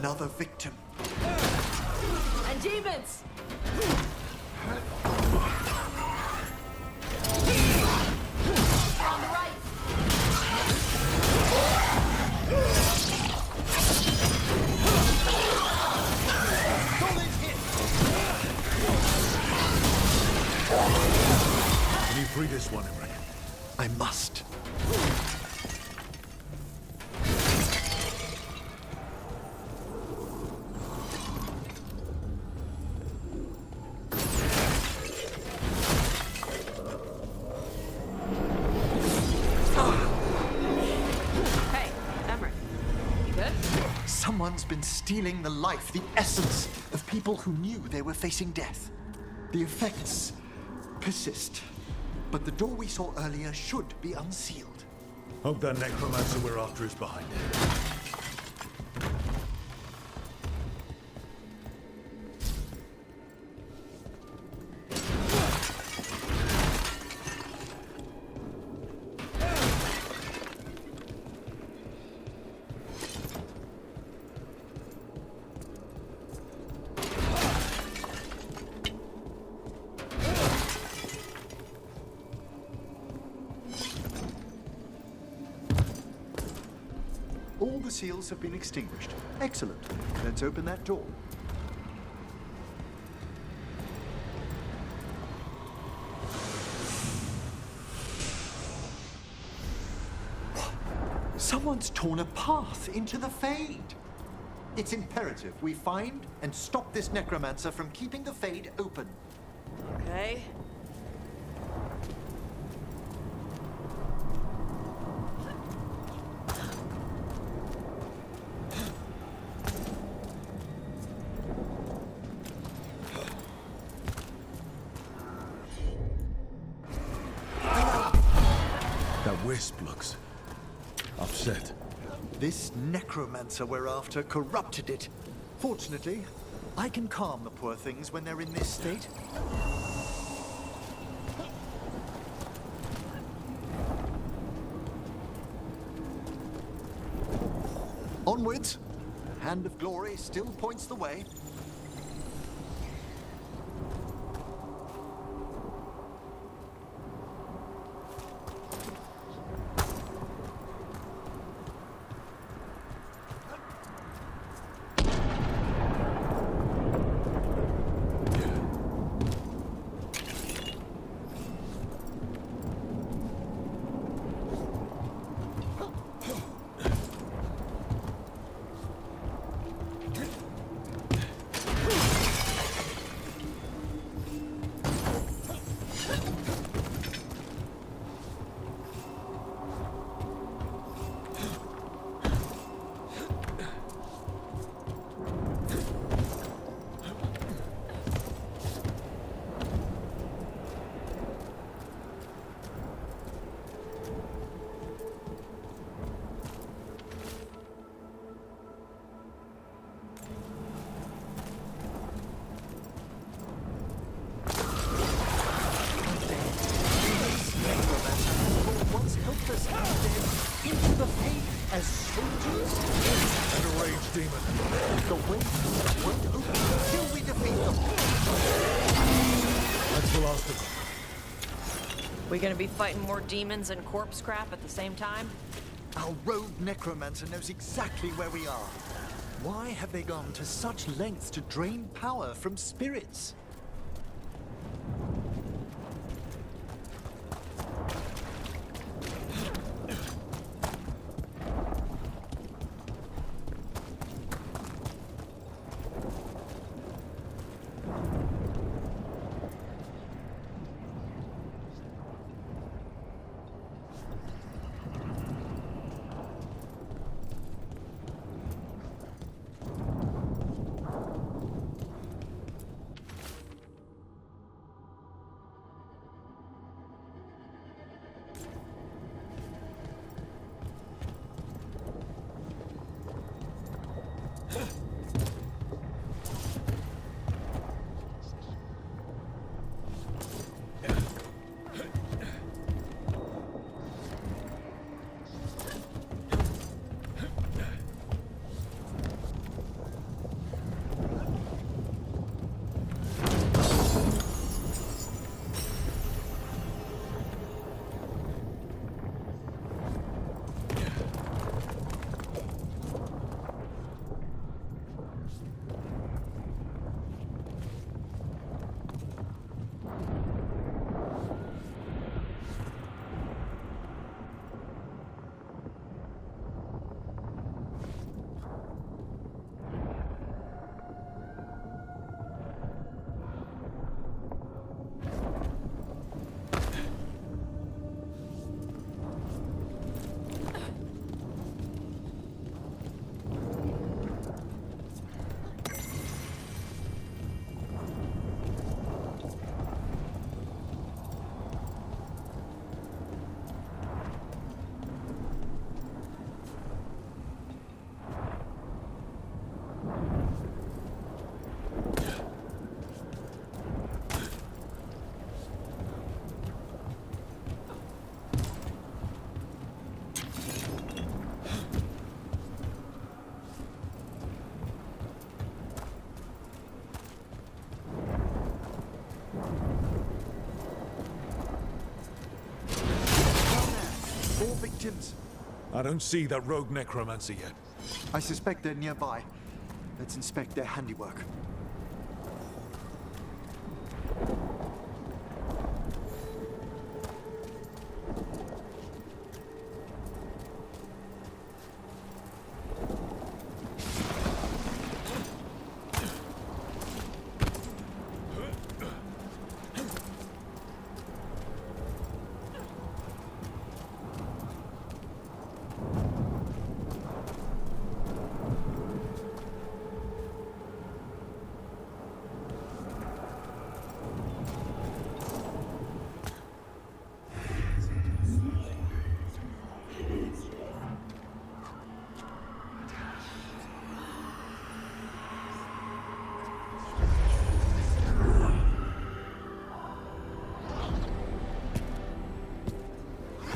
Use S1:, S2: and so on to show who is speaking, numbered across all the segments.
S1: Another victim.
S2: And demons! On the right!
S3: Can you free this one, Emmerich?
S1: I must.
S2: Hey, Emmerich. You good?
S1: Someone's been stealing the life, the essence of people who knew they were facing death. The effects persist, but the door we saw earlier should be unsealed.
S3: Hope that necromancer we're after is behind it.
S1: All the seals have been extinguished. Excellent. Let's open that door. Someone's torn a path into the Fade. It's imperative we find and stop this necromancer from keeping the Fade open.
S2: Okay.
S3: That wisp looks upset.
S1: This necromancer we're after corrupted it. Fortunately, I can calm the poor things when they're in this state. Onwards. The hand of glory still points the way. Once helpless dead into the Fade as soldiers.
S3: And a rage demon.
S1: The way won't open until we defeat them.
S3: That's the last of them.
S2: We gonna be fighting more demons and corpse crap at the same time?
S1: Our rogue necromancer knows exactly where we are. Why have they gone to such lengths to drain power from spirits? victims.
S3: I don't see that rogue necromancer yet.
S1: I suspect they're nearby. Let's inspect their handiwork.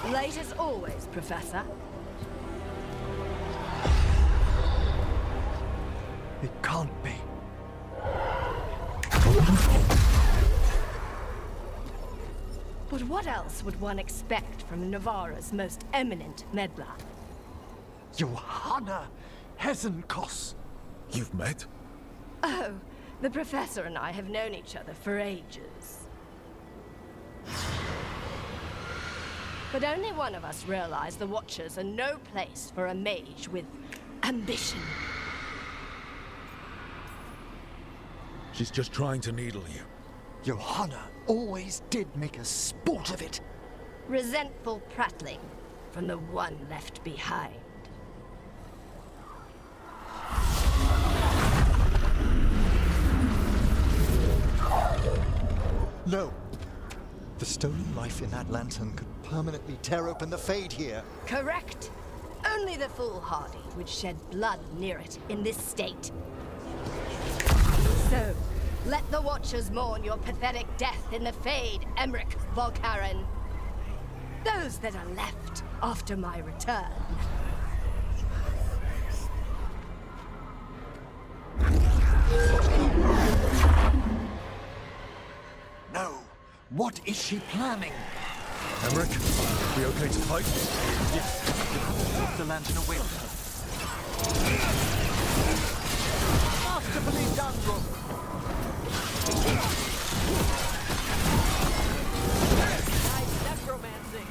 S4: Late as always, Professor.
S1: It can't be.
S4: But what else would one expect from Navarra's most eminent meddler?
S1: Johanna Hesenkos.
S3: You've met?
S4: Oh, the Professor and I have known each other for ages. But only one of us realized the Watchers are no place for a mage with ambition.
S3: She's just trying to needle you.
S1: Johanna always did make a sport of it.
S4: Resentful prattling from the one left behind.
S1: No. The stolen life in that lantern could permanently tear open the Fade here.
S4: Correct. Only the foolhardy would shed blood near it in this state. So, let the Watchers mourn your pathetic death in the Fade, Emmerich Volkaren. Those that are left after my return.
S1: No. What is she planning?
S3: Emmerich, we okay to fight?
S1: Yes. Put the lantern away with her. Masterfully done, Rook.
S2: Nice necromancy.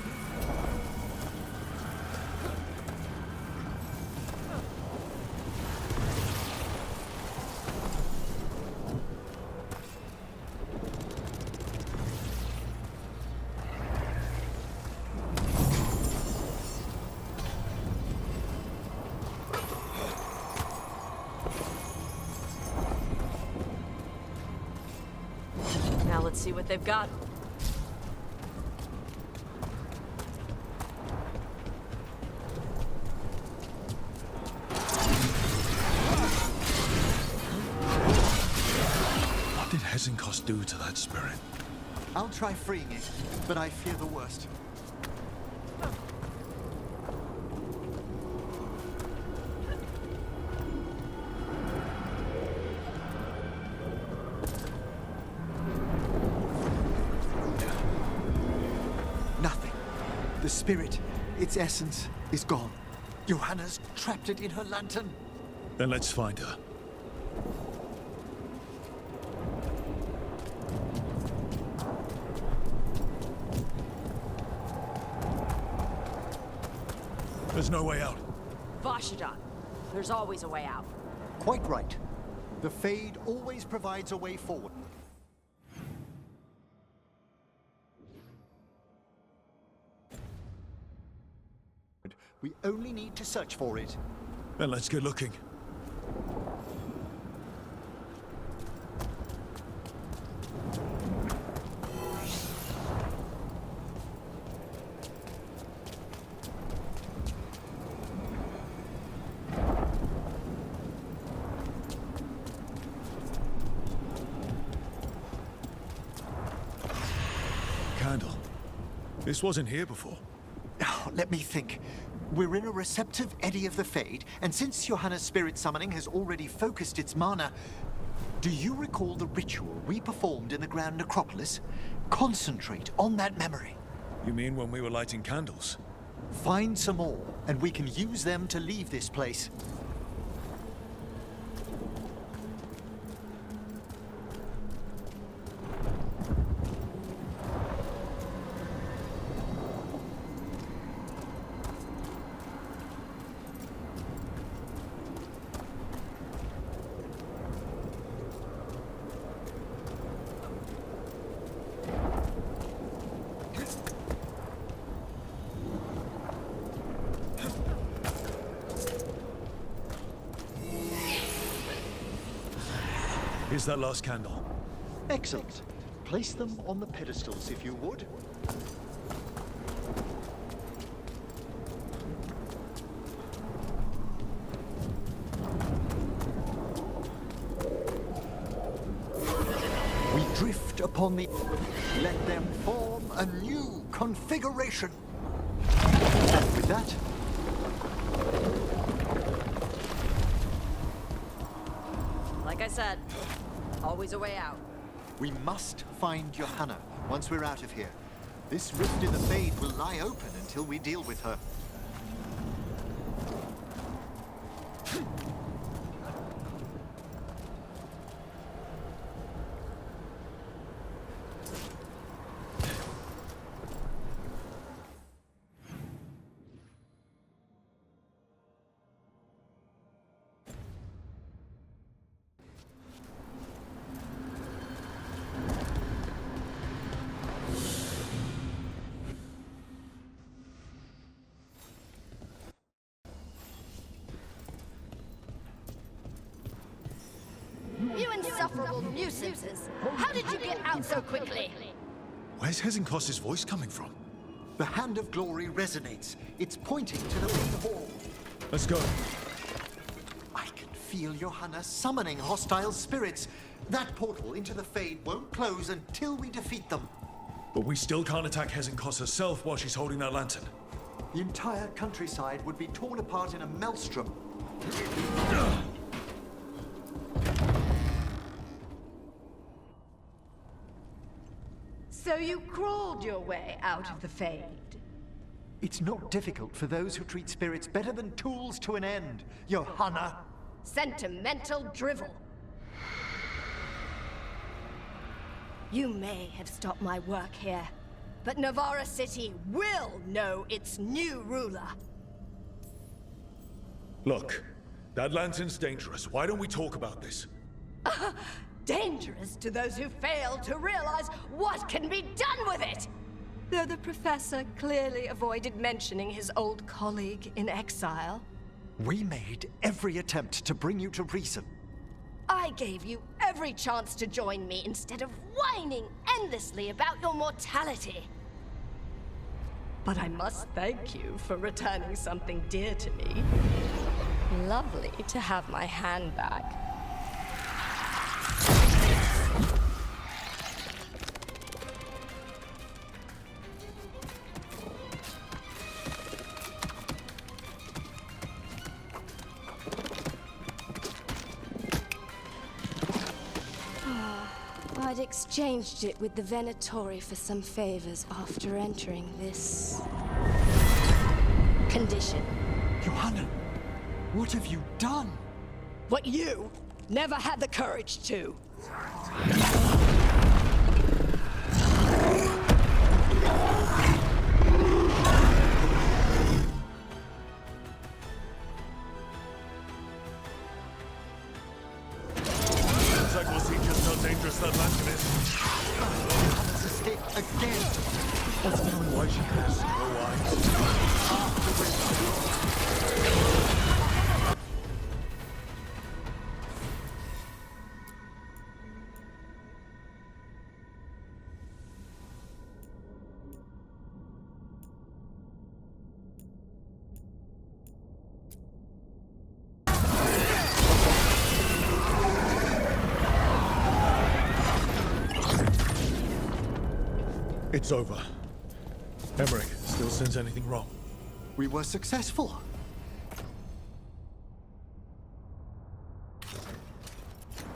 S2: Now let's see what they've got.
S3: What did Hesenkos do to that spirit?
S1: I'll try freeing it, but I fear the worst. Nothing. The spirit, its essence, is gone. Johanna's trapped it in her lantern.
S3: Then let's find her. There's no way out.
S2: Vashadan. There's always a way out.
S1: Quite right. The Fade always provides a way forward. We only need to search for it.
S3: Then let's get looking. Candle. This wasn't here before.
S1: Oh, let me think. We're in a receptive eddy of the Fade, and since Johanna's spirit summoning has already focused its mana, do you recall the ritual we performed in the Grand Necropolis? Concentrate on that memory.
S3: You mean when we were lighting candles?
S1: Find some more, and we can use them to leave this place.
S3: Here's that last candle.
S1: Excellent. Place them on the pedestals, if you would. We drift upon the... Let them form a new configuration. And with that...
S2: Like I said, always a way out.
S1: We must find Johanna once we're out of here. This rift in the Fade will lie open until we deal with her.
S4: You insufferable nuisances! How did you get out so quickly?
S3: Where's Hezenkos's voice coming from?
S1: The Hand of Glory resonates. It's pointing to the main hall.
S3: Let's go.
S1: I can feel Johanna summoning hostile spirits. That portal into the Fade won't close until we defeat them.
S3: But we still can't attack Hezenkos herself while she's holding that lantern.
S1: The entire countryside would be torn apart in a maelstrom.
S4: So you crawled your way out of the Fade?
S1: It's not difficult for those who treat spirits better than tools to an end, Johanna.
S4: Sentimental drivel. You may have stopped my work here, but Navarra City will know its new ruler.
S3: Look, that lantern's dangerous. Why don't we talk about this?
S4: Dangerous to those who fail to realize what can be done with it! Though the professor clearly avoided mentioning his old colleague in exile.
S1: We made every attempt to bring you to reason.
S4: I gave you every chance to join me instead of whining endlessly about your mortality. But I must thank you for returning something dear to me. Lovely to have my hand back. I'd exchanged it with the Venatori for some favors after entering this condition.
S1: Johanna, what have you done?
S4: What you never had the courage to.
S3: Looks like we'll see just how dangerous that lantern is.
S1: Johanna's escaped again.
S3: What's knowing why she has no eyes? It's over. Emmerich still sense anything wrong?
S1: We were successful.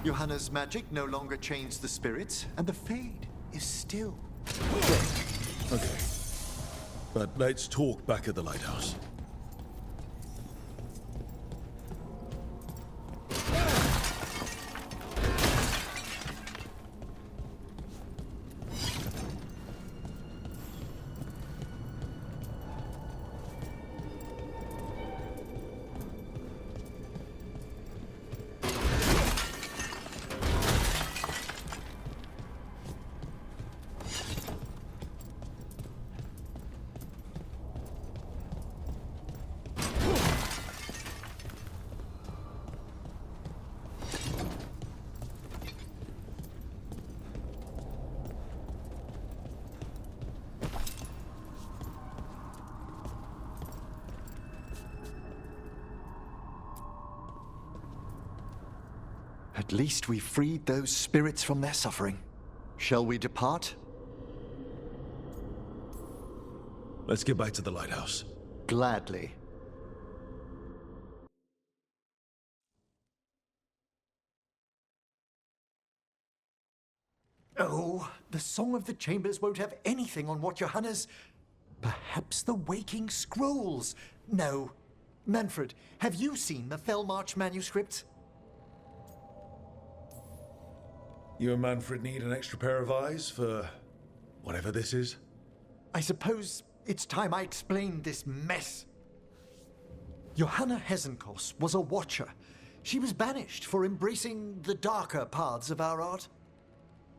S1: Johanna's magic no longer changed the spirits, and the Fade is still.
S3: Okay. But let's talk back at the lighthouse.
S1: At least we freed those spirits from their suffering. Shall we depart?
S3: Let's get back to the lighthouse.
S1: Gladly. Oh, the Song of the Chambers won't have anything on what Johanna's... Perhaps the Waking Scrolls? No. Manfred, have you seen the Fellmarch manuscripts?
S3: You and Manfred need an extra pair of eyes for whatever this is?
S1: I suppose it's time I explained this mess. Johanna Hesenkos was a watcher. She was banished for embracing the darker paths of our art.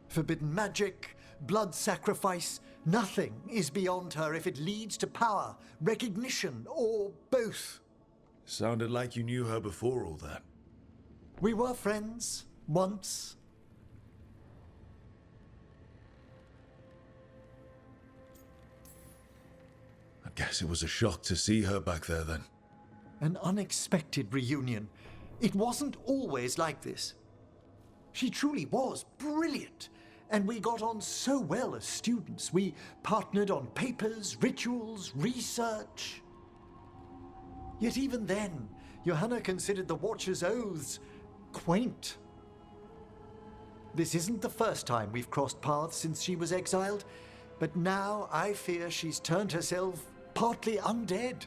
S1: Forbidden magic, blood sacrifice, nothing is beyond her if it leads to power, recognition, or both.
S3: Sounded like you knew her before all that.
S1: We were friends, once.
S3: I guess it was a shock to see her back there then.
S1: An unexpected reunion. It wasn't always like this. She truly was brilliant, and we got on so well as students. We partnered on papers, rituals, research. Yet even then, Johanna considered the Watcher's oaths quaint. This isn't the first time we've crossed paths since she was exiled, but now I fear she's turned herself partly undead.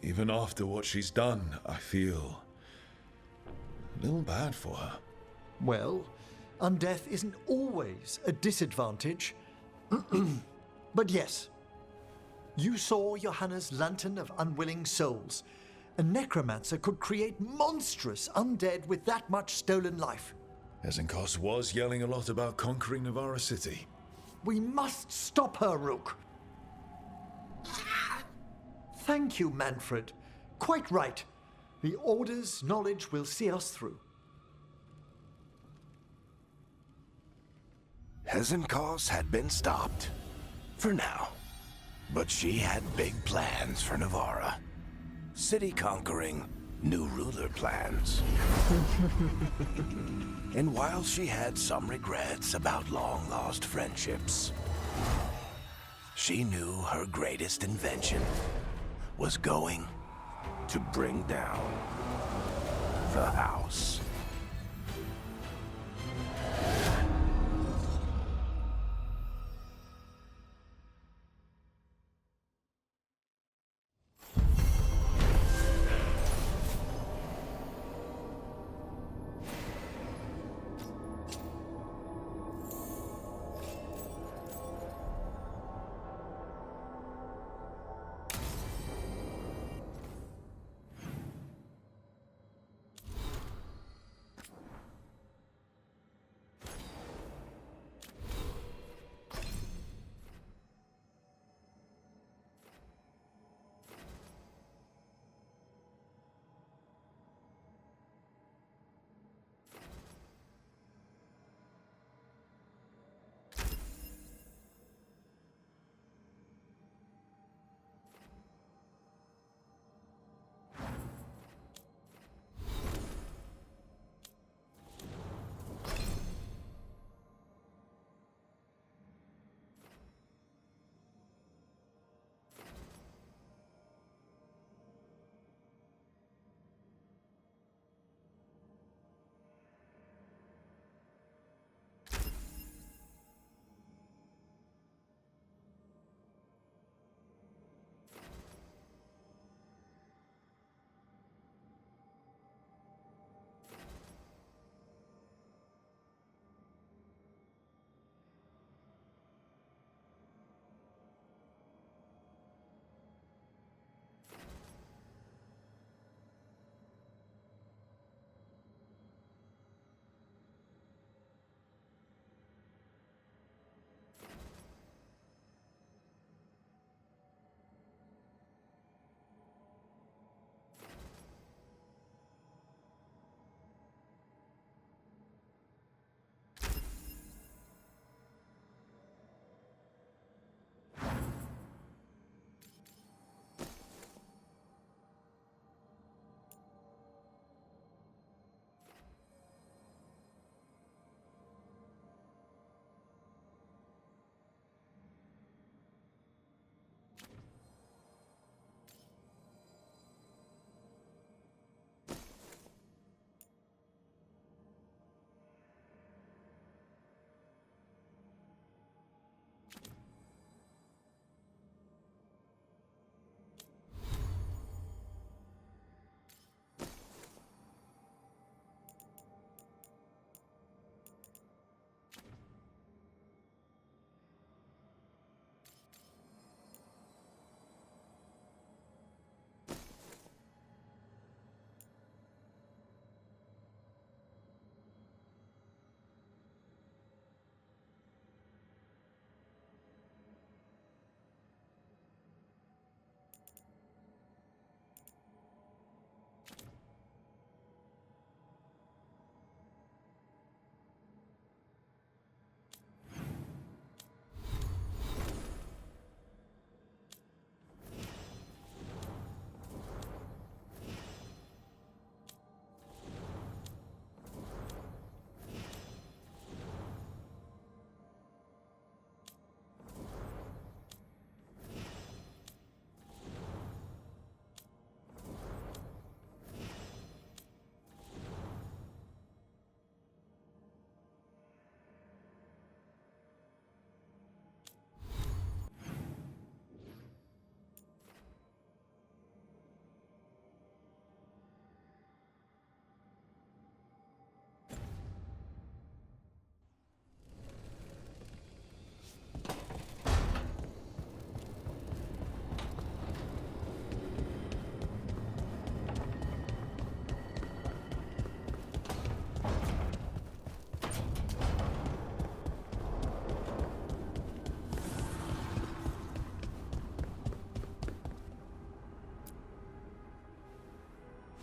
S3: Even after what she's done, I feel a little bad for her.
S1: Well, undeath isn't always a disadvantage. But yes, you saw Johanna's Lantern of Unwilling Souls. A necromancer could create monstrous undead with that much stolen life.
S3: Hesenkos was yelling a lot about conquering Navarra City.
S1: We must stop her, Rook. Thank you, Manfred. Quite right. The Order's knowledge will see us through.
S5: Hesenkos had been stopped. For now. But she had big plans for Navarra. City conquering, new ruler plans. And while she had some regrets about long-lost friendships, she knew her greatest invention was going to bring down the house.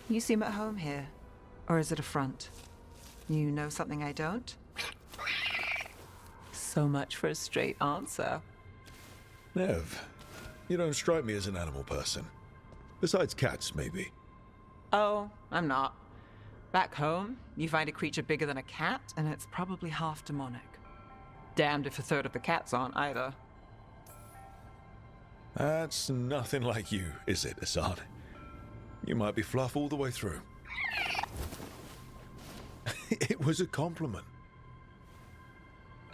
S6: You seem at home here. Or is it a front? You know something I don't? So much for a straight answer.
S3: Nev, you don't strike me as an animal person. Besides cats, maybe.
S6: Oh, I'm not. Back home, you find a creature bigger than a cat, and it's probably half demonic. Damned if a third of the cats aren't either.
S3: That's nothing like you, is it, Assad? You might be fluff all the way through. It was a compliment.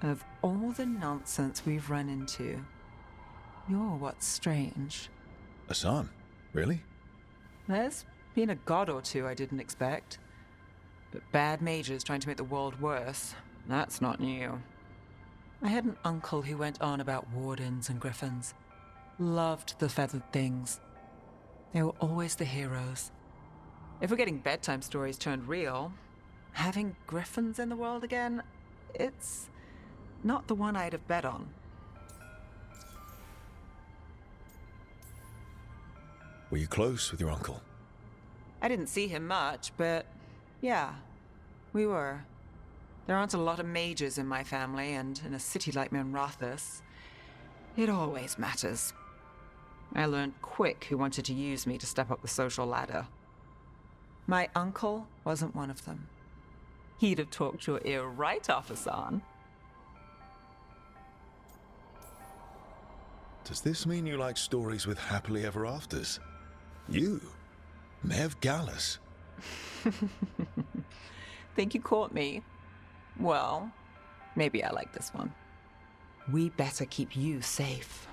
S6: Of all the nonsense we've run into, you're what's strange.
S3: Assad? Really?
S6: There's been a god or two I didn't expect. But bad mages trying to make the world worse, that's not new. I had an uncle who went on about wardens and griffins. Loved the feathered things. They were always the heroes. If we're getting bedtime stories turned real, having griffins in the world again, it's not the one I'd have bet on.
S3: Were you close with your uncle?
S6: I didn't see him much, but yeah, we were. There aren't a lot of mages in my family, and in a city like Minrathous, it always matters. I learned quick who wanted to use me to step up the social ladder. My uncle wasn't one of them. He'd have talked your ear right off, Hassan.
S3: Does this mean you like stories with happily ever afters? You? Nev Gallus?
S6: Think you caught me? Well, maybe I like this one. We better keep you safe.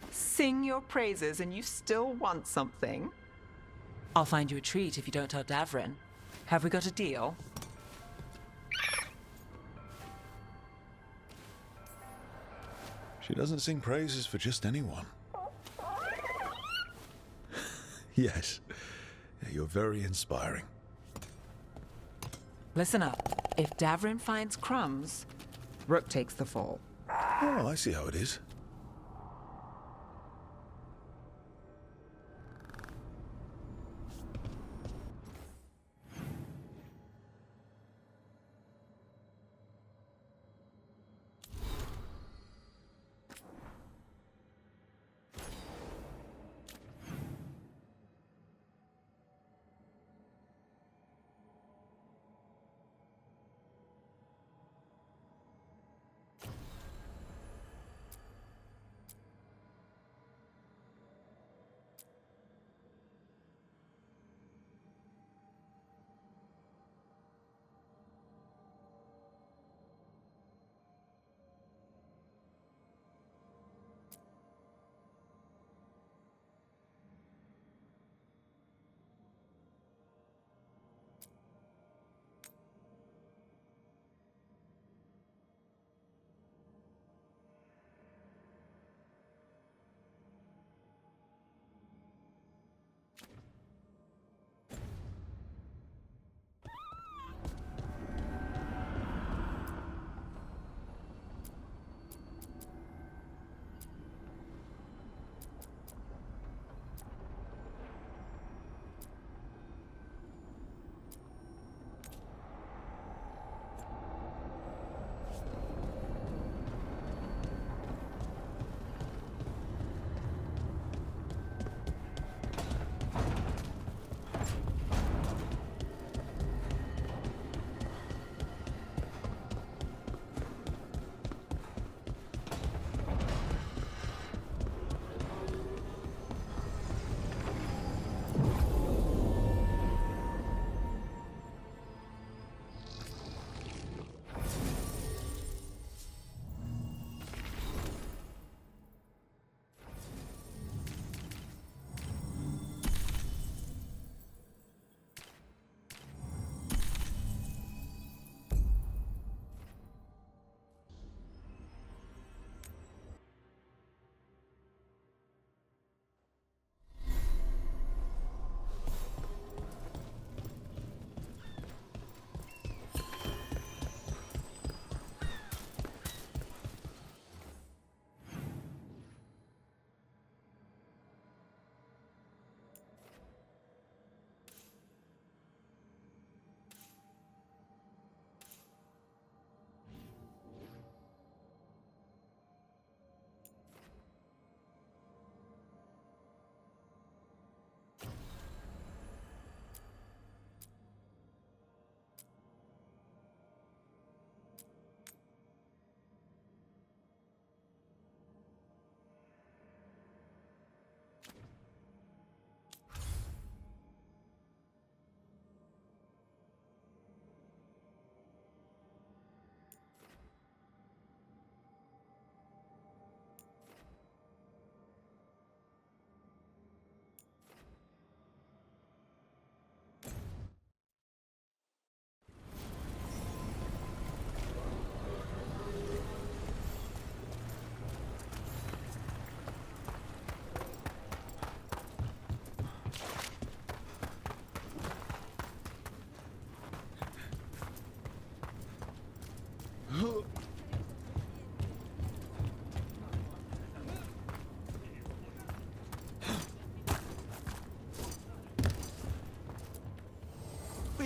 S6: Sing your praises and you still want something? I'll find you a treat if you don't tell Davrin. Have we got a deal?
S3: She doesn't sing praises for just anyone. Yes, you're very inspiring.
S6: Listen up. If Davrin finds crumbs, Rook takes the fall.
S3: Oh, I see how it is.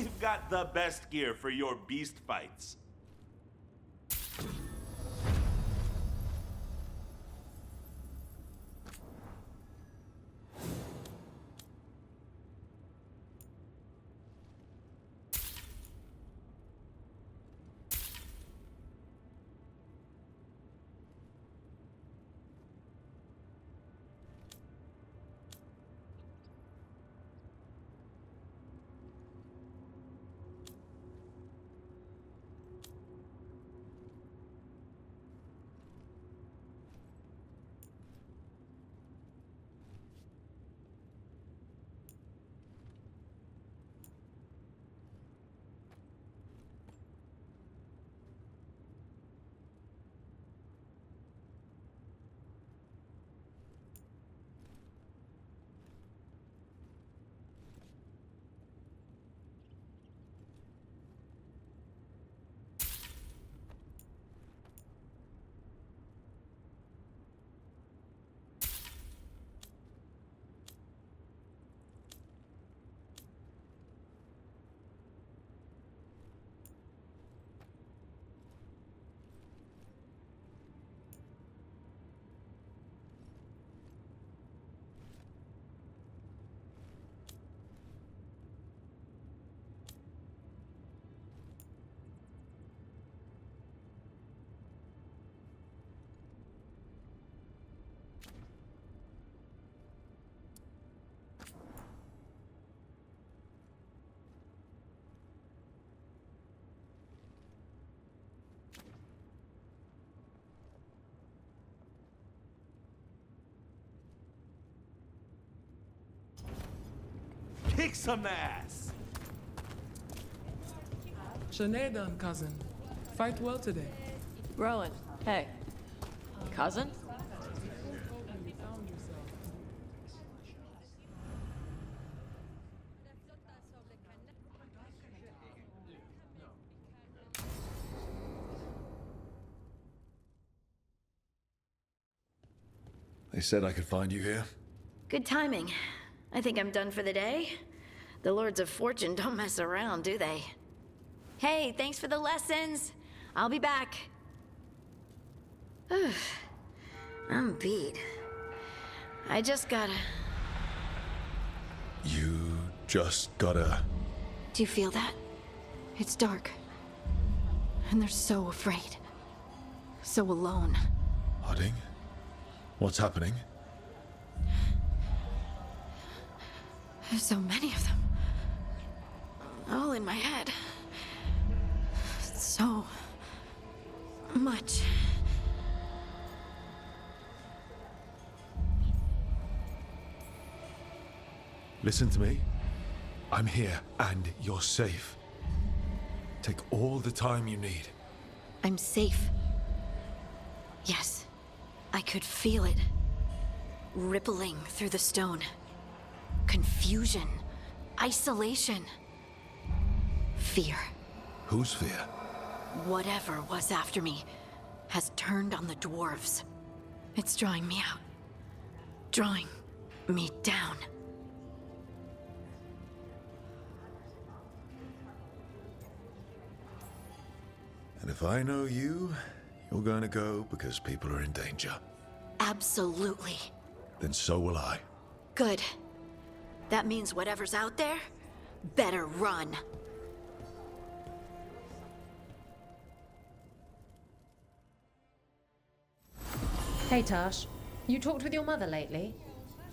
S7: We've got the best gear for your beast fights. Kick some ass!
S8: Sinead, cousin. Fight well today.
S2: Rowan, hey. Cousin?
S3: They said I could find you here.
S9: Good timing. I think I'm done for the day. The Lords of Fortune don't mess around, do they? Hey, thanks for the lessons. I'll be back. I'm beat. I just gotta...
S3: You just gotta...
S9: Do you feel that? It's dark. And they're so afraid. So alone.
S3: Harding? What's happening?
S9: There's so many of them. All in my head. So much.
S3: Listen to me. I'm here, and you're safe. Take all the time you need.
S9: I'm safe. Yes. I could feel it. Rippling through the stone. Confusion. Isolation. Fear.
S3: Whose fear?
S9: Whatever was after me has turned on the dwarves. It's drawing me out. Drawing me down.
S3: And if I know you, you're going to go because people are in danger.
S9: Absolutely.
S3: Then so will I.
S9: Good. That means whatever's out there better run.
S10: Hey Tash, you talked with your mother lately?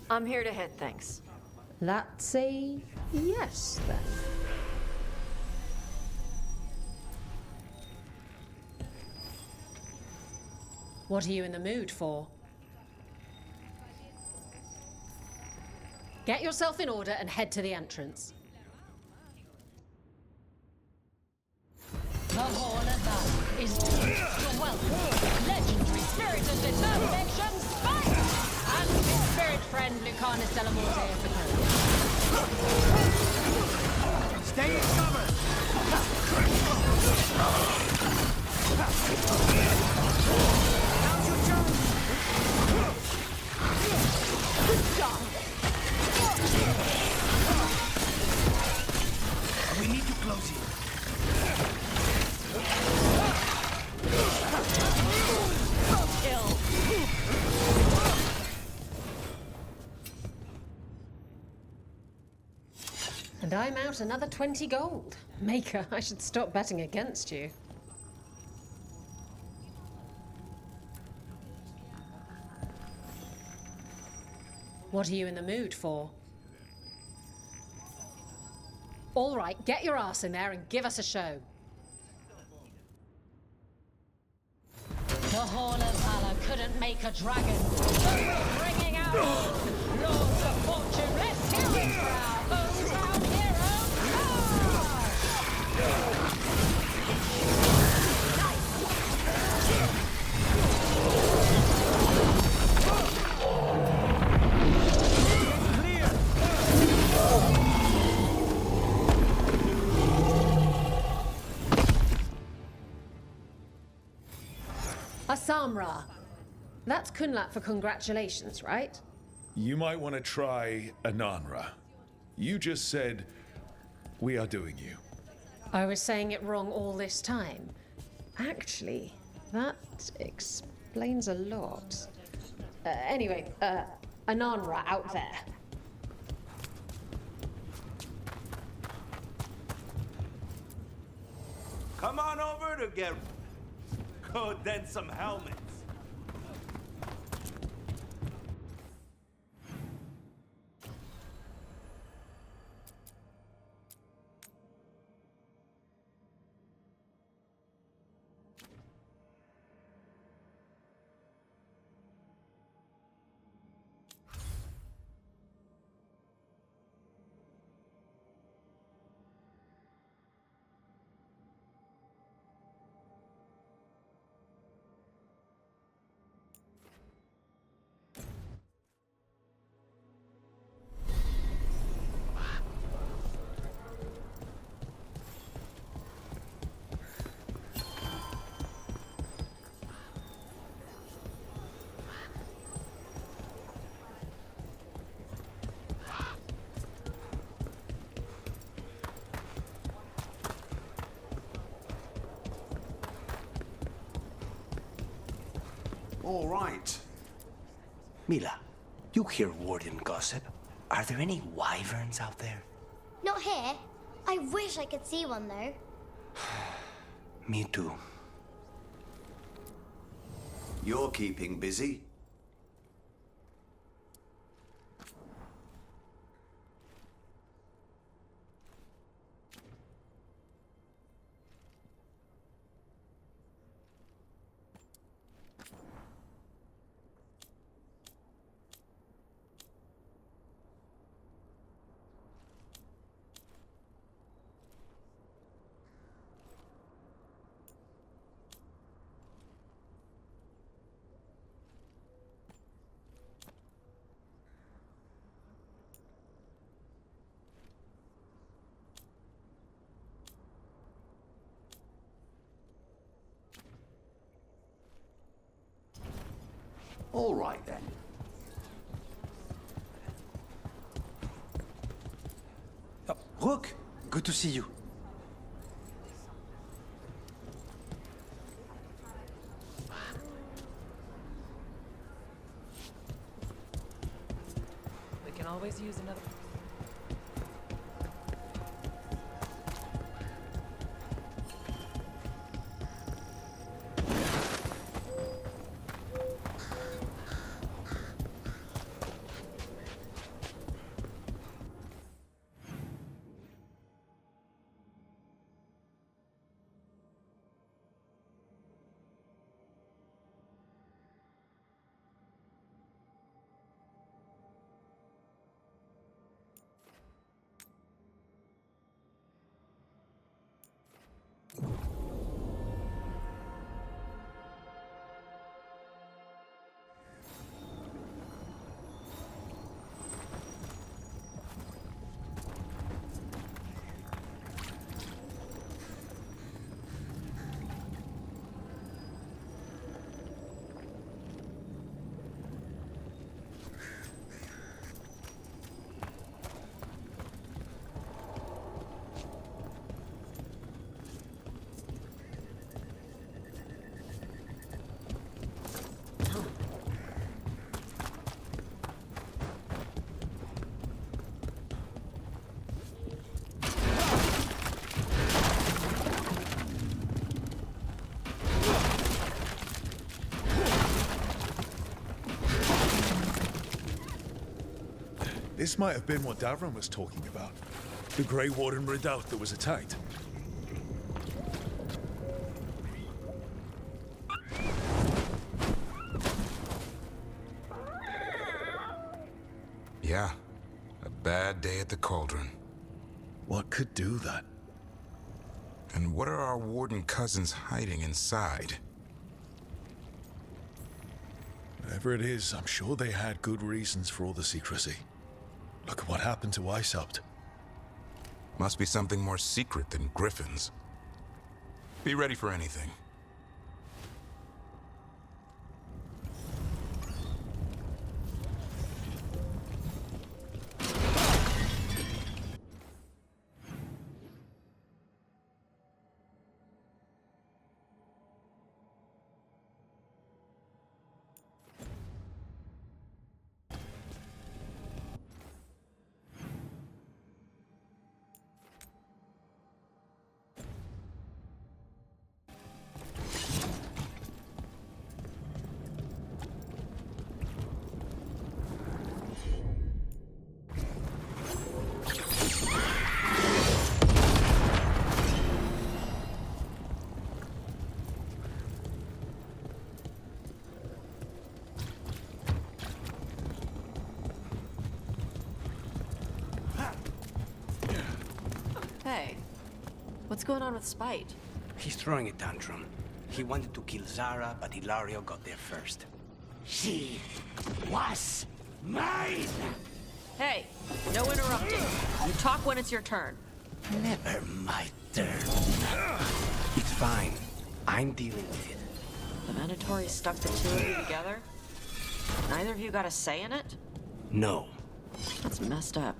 S2: I'm here to hit things.
S10: That's a yes then. What are you in the mood for? Get yourself in order and head to the entrance. The Hall of Valor is your welcome. Legendary spirit of determination, spite! And his spirit friend, Lucanus de la Morte of the Coast.
S1: Stay in cover! Now's your turn! Good job! We need to close.
S10: And I'm out another 20 gold. Maker, I should stop betting against you. What are you in the mood for? All right, get your ass in there and give us a show. The Hall of Valor couldn't make a dragon, so we're bringing out Lords of Fortune. Let's hear it for our hometown hero, Charge! Asamra. That's Kunlat for congratulations, right?
S3: You might want to try Ananra. You just said, we are doing you.
S10: I was saying it wrong all this time. Actually, that explains a lot. Anyway, Ananra out there.
S7: Come on over to get then some helmets.
S5: All right. Mila, you hear Warden gossip. Are there any wyverns out there?
S11: Not here. I wish I could see one, though.
S5: Me too. You're keeping busy.
S1: All right, then.
S5: Rook, good to see you.
S2: We can always use another.
S3: This might have been what Davron was talking about. The Grey Warden redoubt that was attacked.
S12: Yeah, a bad day at the Cauldron.
S3: What could do that?
S12: And what are our Warden cousins hiding inside?
S3: Whatever it is, I'm sure they had good reasons for all the secrecy. Look at what happened to Icehopt.
S12: Must be something more secret than griffins. Be ready for anything.
S2: Hey, what's going on with Spite?
S13: He's throwing a tantrum. He wanted to kill Zara, but Hilario got there first.
S5: She was mine!
S2: Hey, no interrupting. You talk when it's your turn.
S13: Never my turn. It's fine. I'm dealing with it.
S2: The Mandatory stuck the two of you together? Neither of you got a say in it?
S13: No.
S2: That's messed up.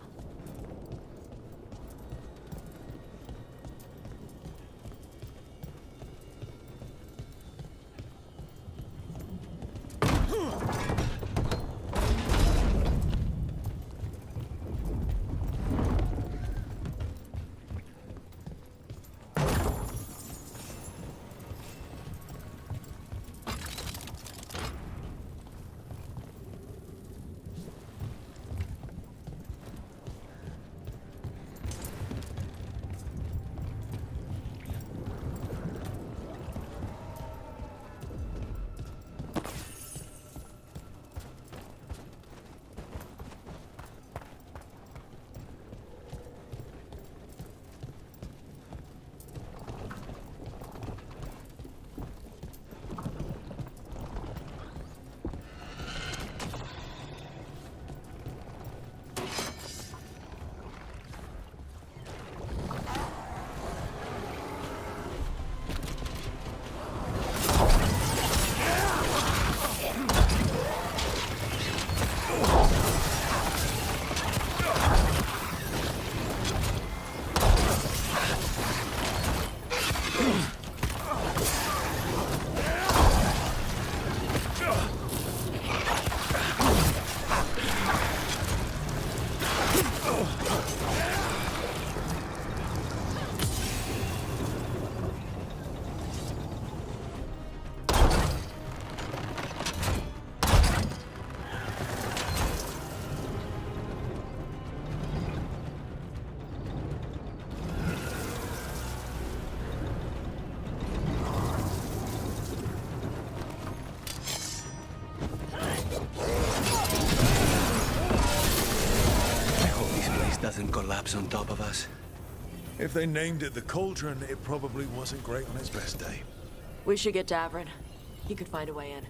S13: Doesn't collapse on top of us.
S3: If they named it the Cauldron, it probably wasn't great on its best day.
S2: We should get Davron. He could find a way in.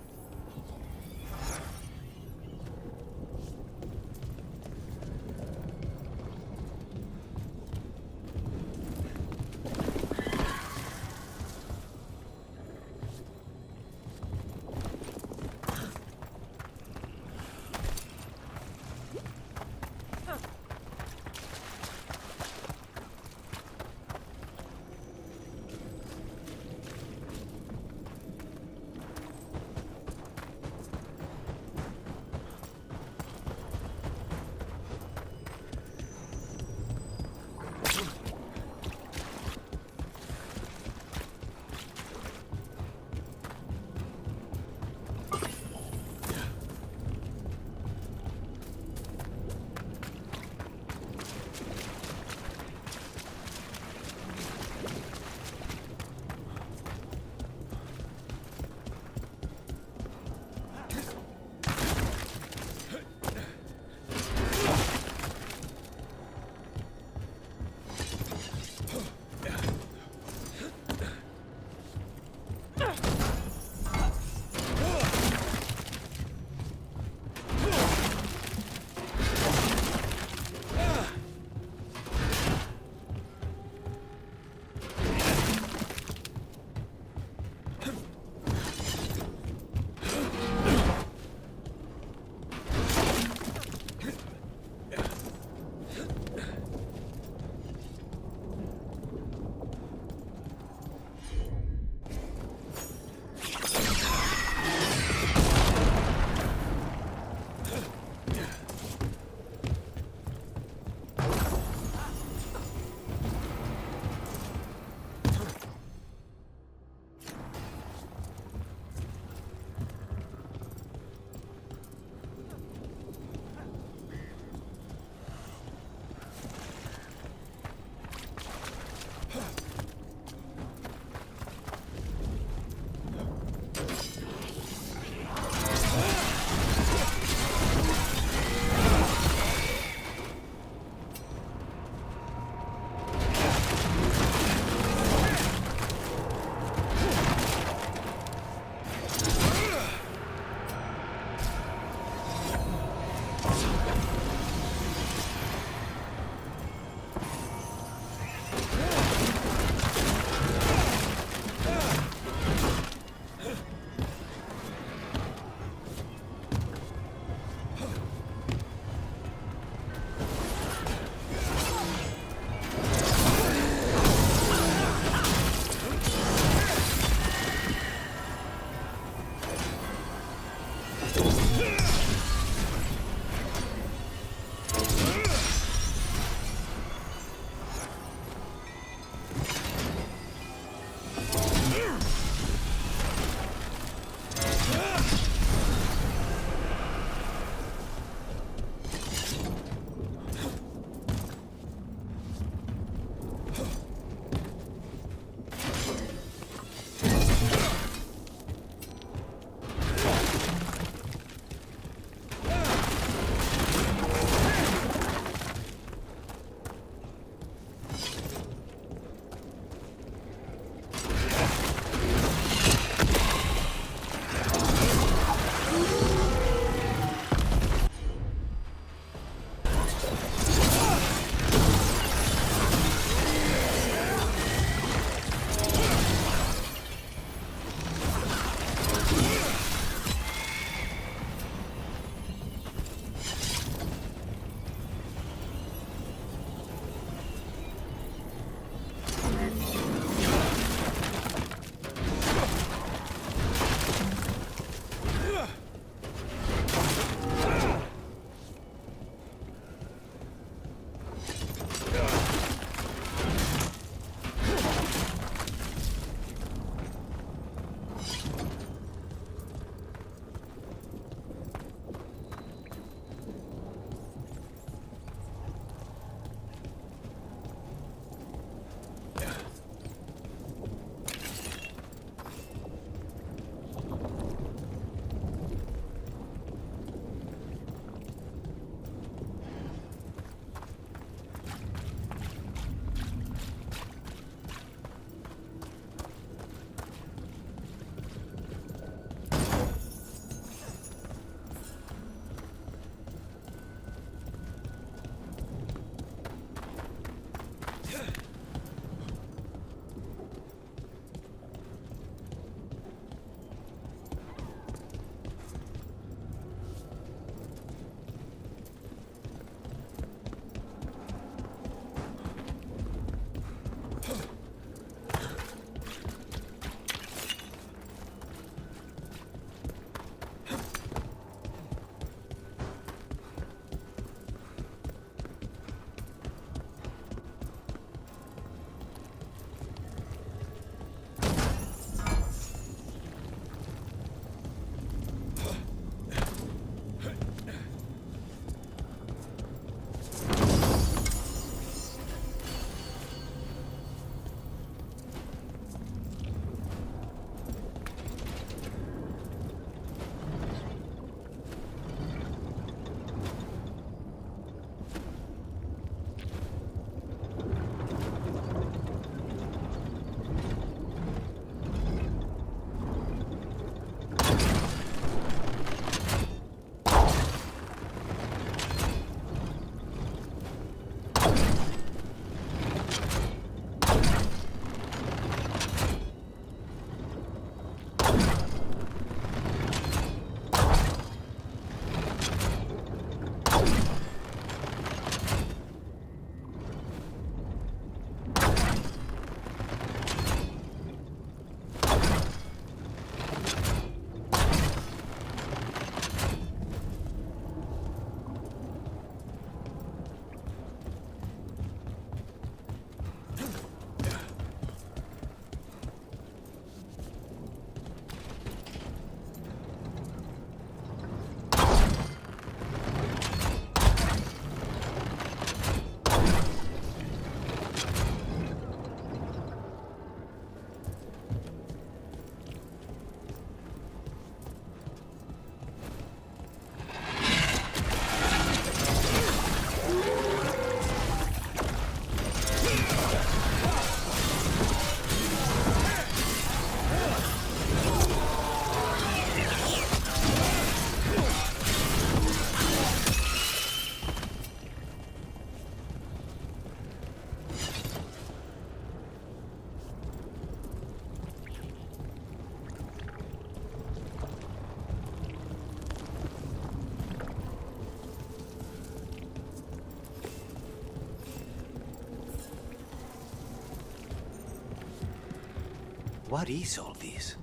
S5: What is all this?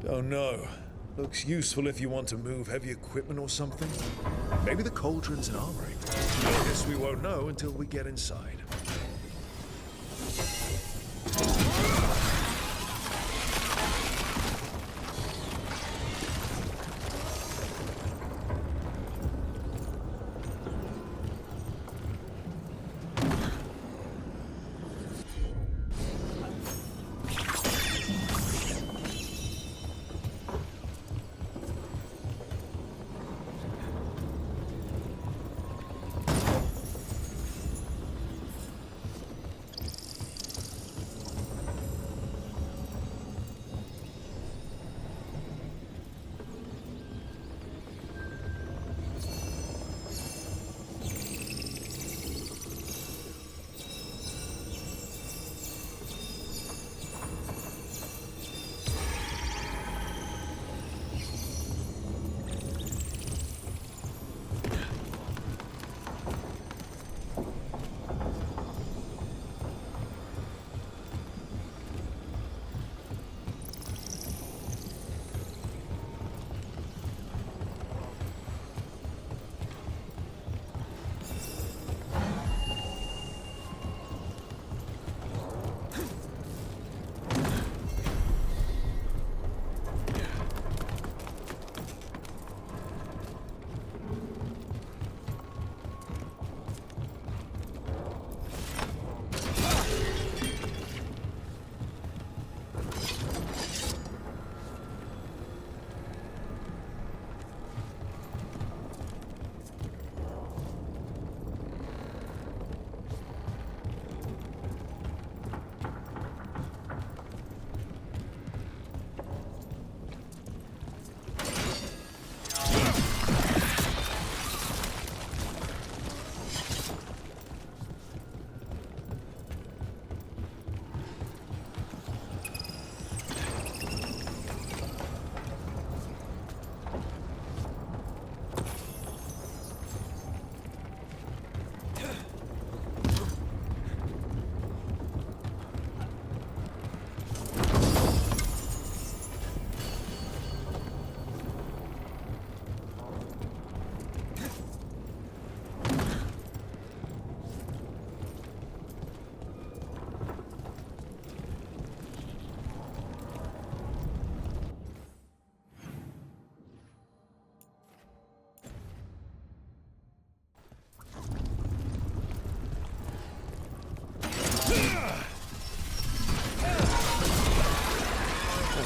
S3: Don't know. Looks useful if you want to move heavy equipment or something. Maybe the cauldron's an armory. Guess we won't know until we get inside.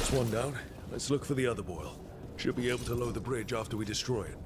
S3: That's one down. Let's look for the other boil. Should be able to lower the bridge after we destroy it.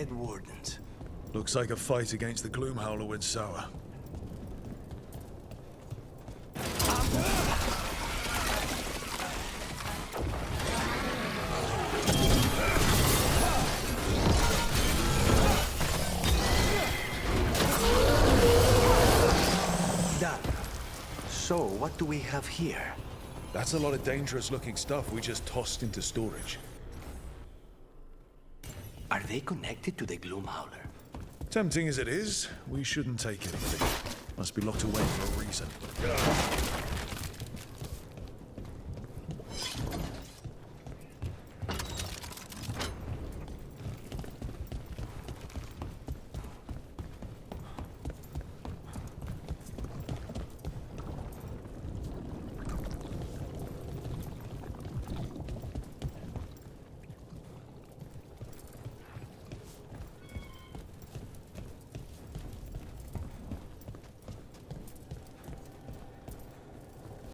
S13: dead wardens.
S3: Looks like a fight against the Gloomhowler went sour.
S13: Done. So, what do we have here?
S3: That's a lot of dangerous looking stuff we just tossed into storage.
S13: Are they connected to the Gloomhowler?
S3: Tempting as it is, we shouldn't take anything. Must be locked away for a reason.